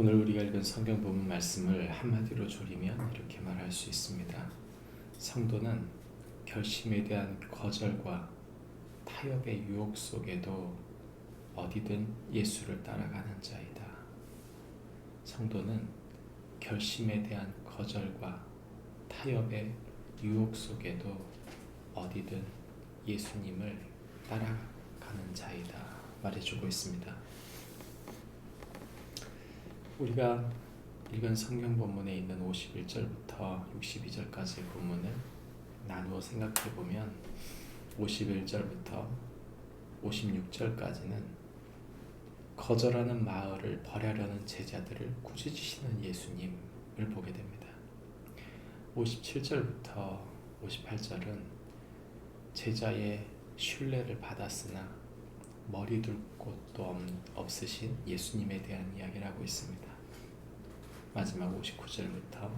오늘 우리가 읽은 성경 본문 말씀을 한마디로 조리면 이렇게 말할 수 있습니다. 성도는 결심에 대한 거절과 타협의 유혹 속에도 어디든 예수를 따라가는 자이다. 성도는 결심에 대한 거절과 타협의 유혹 속에도 어디든 예수님을 따라가는 자이다 말해주고 있습니다. 우리가 읽은 성경 본문에 있는 51절부터 62절까지의 본문을 나누어 생각해 보면 51절부터 56절까지는 거절하는 마을을 벌하려는 제자들을 꾸짖으시는 예수님을 보게 됩니다. 57절부터 58절은 제자의 신뢰를 받았으나 머리 둘 곳도 없으신 예수님에 대한 이야기를 하고 있습니다. 마지막 59절부터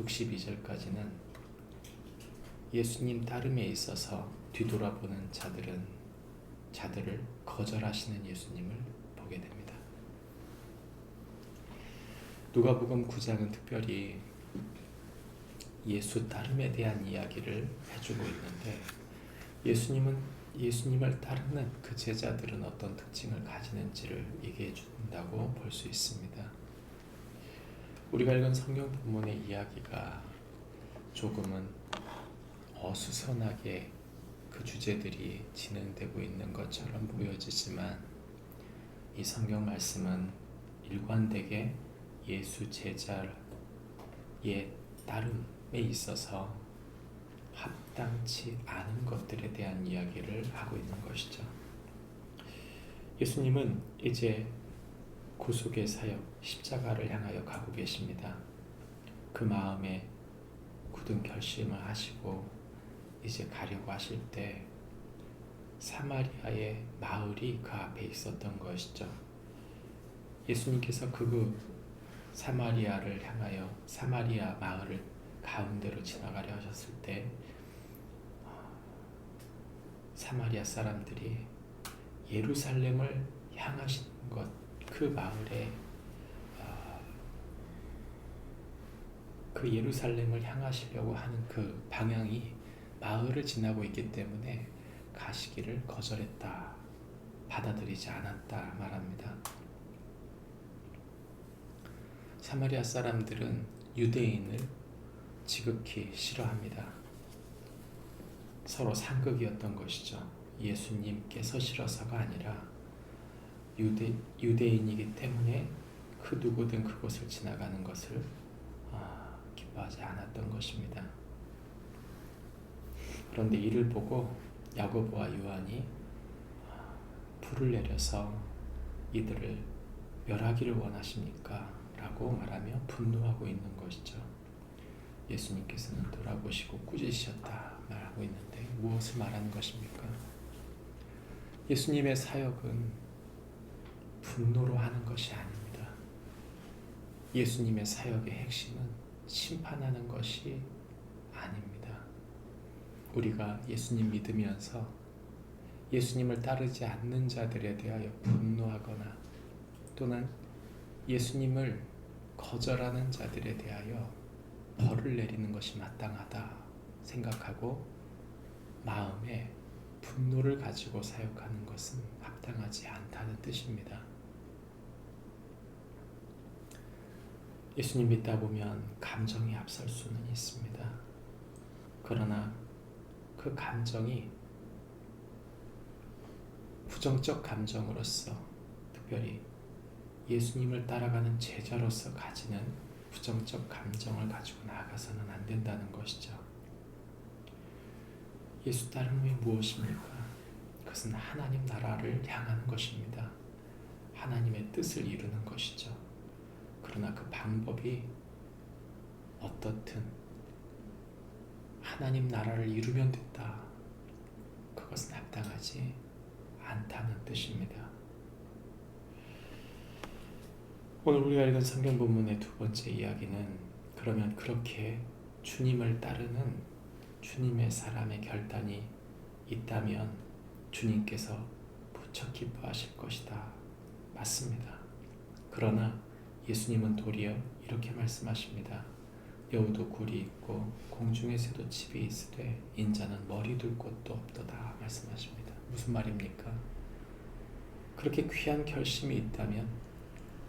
62절까지는 예수님 따름에 있어서 뒤돌아보는 자들을 거절하시는 예수님을 보게 됩니다. 누가복음 9장은 특별히 예수 따름에 대한 이야기를 해주고 있는데 예수님을 따르는 그 제자들은 어떤 특징을 가지는지를 얘기해 준다고 볼 수 있습니다. 우리가 읽은 성경 본문의 이야기가 조금은 어수선하게 그 주제들이 진행되고 있는 것처럼 보여지지만 이 성경 말씀은 일관되게 예수 제자의 따름에 있어서 합당치 않은 것들에 대한 이야기를 하고 있는 것이죠. 예수님은 이제 구속의 사역, 십자가를 향하여 가고 계십니다. 그 마음에 굳은 결심을 하시고 이제 가려고 하실 때 사마리아의 마을이 그 앞에 있었던 것이죠. 예수님께서 그 사마리아를 향하여 사마리아 마을을 가운데로 지나가려 하셨을 때 사마리아 사람들이 예루살렘을 향하시는 것, 그 마을에 그 예루살렘을 향하시려고 하는 그 방향이 마을을 지나고 있기 때문에 가시기를 거절했다, 받아들이지 않았다 말합니다. 사마리아 사람들은 유대인을 지극히 싫어합니다. 서로 상극이었던 것이죠. 예수님께서 싫어서가 아니라 유대인이기 때문에 그 누구든 그곳을 지나가는 것을 기뻐하지 않았던 것입니다. 그런데 이를 보고 야고보와 요한이 불을 내려서 이들을 멸하기를 원하십니까? 라고 말하며 분노하고 있는 것이죠. 예수님께서는 돌아보시고 꾸짖으셨다 말하고 있는데 무엇을 말하는 것입니까? 예수님의 사역은 분노로 하는 것이 아닙니다. 예수님의 사역의 핵심은 심판하는 것이 아닙니다. 우리가 예수님 믿으면서 예수님을 따르지 않는 자들에 대하여 분노하거나 또는 예수님을 거절하는 자들에 대하여 벌을 내리는 것이 마땅하다 생각하고 마음에 분노를 가지고 사역하는 것은 합당하지 않다는 뜻입니다. 예수님 믿다 보면 감정이 앞설 수는 있습니다. 그러나 그 감정이 부정적 감정으로서, 특별히 예수님을 따라가는 제자로서 가지는 부정적 감정을 가지고 나아가서는 안 된다는 것이죠. 예수 따름이 무엇입니까? 그것은 하나님 나라를 향하는 것입니다. 하나님의 뜻을 이루는 것이죠. 그러나 그 방법이 어떻든 하나님 나라를 이루면 된다, 그것은 합당하지 않다는 뜻입니다. 오늘 우리가 읽은 성경 본문의 두 번째 이야기는 그러면 그렇게 주님을 따르는 주님의 사람의 결단이 있다면 주님께서 무척 기뻐하실 것이다. 맞습니다. 그러나 예수님은 도리어 이렇게 말씀하십니다. 여우도 굴이 있고 공중의 새도 집이 있으되 인자는 머리 둘 곳도 없도다 말씀하십니다. 무슨 말입니까? 그렇게 귀한 결심이 있다면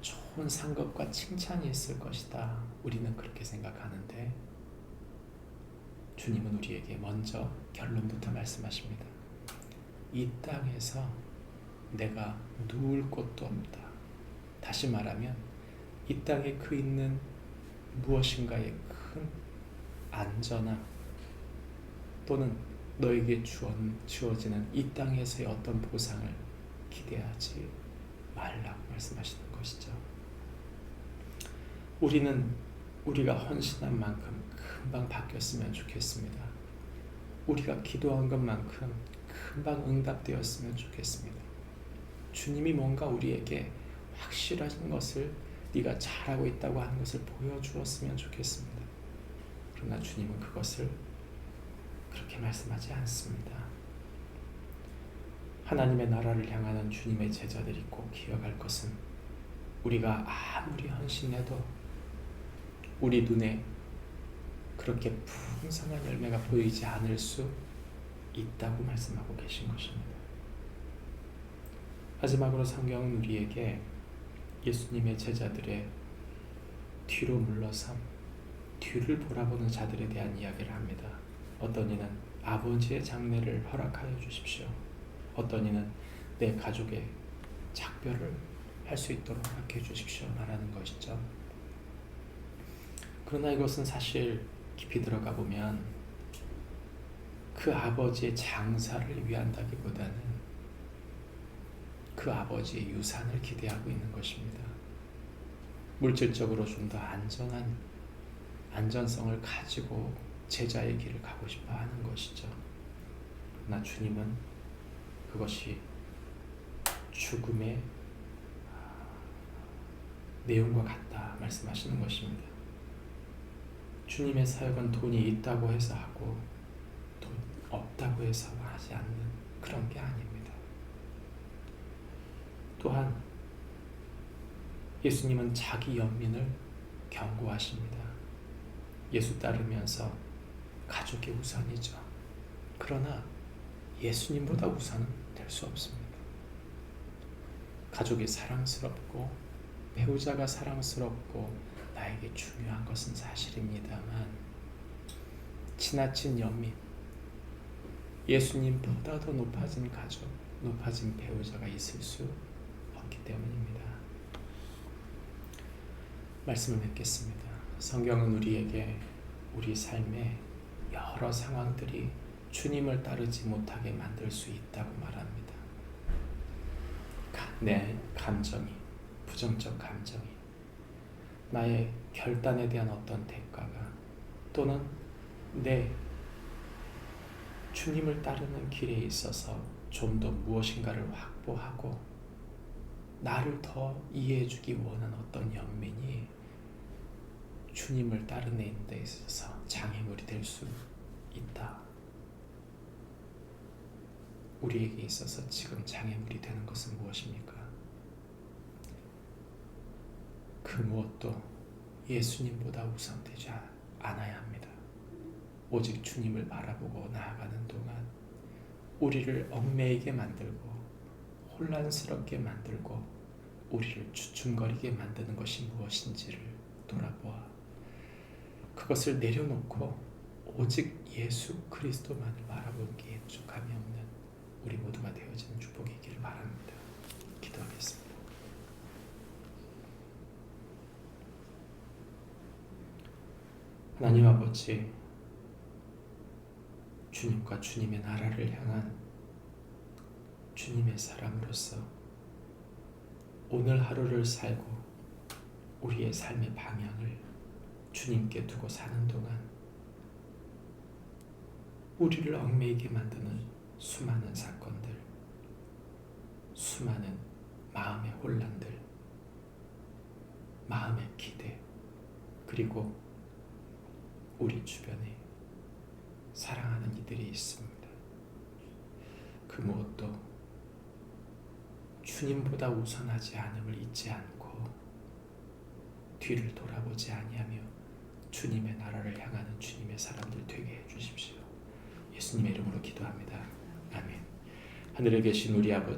좋은 상급과 칭찬이 있을 것이다. 우리는 그렇게 생각하는데 주님은 우리에게 먼저 결론부터 말씀하십니다. 이 땅에서 내가 누울 곳도 없다. 다시 말하면 이 땅에 그 있는 무엇인가의 큰 안전함 또는 너에게 주어지는 이 땅에서의 어떤 보상을 기대하지 말라고 말씀하시는 것이죠. 우리가 헌신한 만큼 금방 바뀌었으면 좋겠습니다. 우리가 기도한 것만큼 금방 응답되었으면 좋겠습니다. 주님이 뭔가 우리에게 확실한 것을 네가 잘하고 있다고 하는 것을 보여주었으면 좋겠습니다. 그러나 주님은 그것을 그렇게 말씀하지 않습니다. 하나님의 나라를 향하는 주님의 제자들이 꼭 기억할 것은 우리가 아무리 헌신해도 우리 눈에 그렇게 풍성한 열매가 보이지 않을 수 있다고 말씀하고 계신 것입니다. 마지막으로 성경은 우리에게 예수님의 제자들의 뒤로 물러섬, 뒤를 돌아보는 자들에 대한 이야기를 합니다. 어떤 이는 아버지의 장례를 허락하여 주십시오. 어떤 이는 내 가족의 작별을 할 수 있도록 허락해 주십시오 말하는 것이죠. 그러나 이것은 사실 깊이 들어가 보면 그 아버지의 장사를 위한다기보다는 그 아버지의 유산을 기대하고 있는 것입니다. 물질적으로 좀 더 안전성을 가지고 제자의 길을 가고 싶어 하는 것이죠. 그러나 주님은 그것이 죽음의 내용과 같다 말씀하시는 것입니다. 주님의 사역은 돈이 있다고 해서 하고 돈 없다고 해서 하지 않는 그런 게 아닙니다. 또한 예수님은 자기 연민을 경고하십니다. 예수 따르면서 가족이 우선이죠. 그러나 예수님보다 우선은 될 수 없습니다. 가족이 사랑스럽고 배우자가 사랑스럽고 나에게 중요한 것은 사실입니다만 지나친 연민, 예수님보다 더 높아진 가족, 높아진 배우자가 있을 수 없기 때문입니다. 말씀을 맺겠습니다. 성경은 우리에게 우리 삶의 여러 상황들이 주님을 따르지 못하게 만들 수 있다고 말합니다. 내 감정이, 부정적 감정이, 나의 결단에 대한 어떤 대가가 또는 내 주님을 따르는 길에 있어서 좀 더 무엇인가를 확보하고 나를 더 이해해주기 원하는 어떤 연민이 주님을 따르는 데 있어서 장애물이 될 수 있다. 우리에게 있어서 지금 장애물이 되는 것은 무엇입니까? 그 무엇도 예수님보다 우선되지 않아야 합니다. 오직 주님을 바라보고 나아가는 동안 우리를 얽매이게 만들고 혼란스럽게 만들고 우리를 주춤거리게 만드는 것이 무엇인지를 돌아보아 그것을 내려놓고 오직 예수 그리스도만을 바라보기에 족함이 없는 우리 모두가 되어지는 축복이 있기를 바랍니다. 기도하겠습니다. 하나님 아버지, 주님과 주님의 나라를 향한 주님의 사람으로서 오늘 하루를 살고 우리의 삶의 방향을 주님께 두고 사는 동안 우리를 얽매이게 만드는 수많은 사건들, 수많은 마음의 혼란들, 마음의 기대, 그리고 우리 주변에 사랑하는 이들이 있습니다. 그 무엇도 주님보다 우선하지 않음을 잊지 않고 뒤를 돌아보지 아니하며 주님의 나라를 향하는 주님의 사람들 되게 해주십시오. 예수님의 이름으로 기도합니다. 아멘. 하늘에 계신 우리 아버지,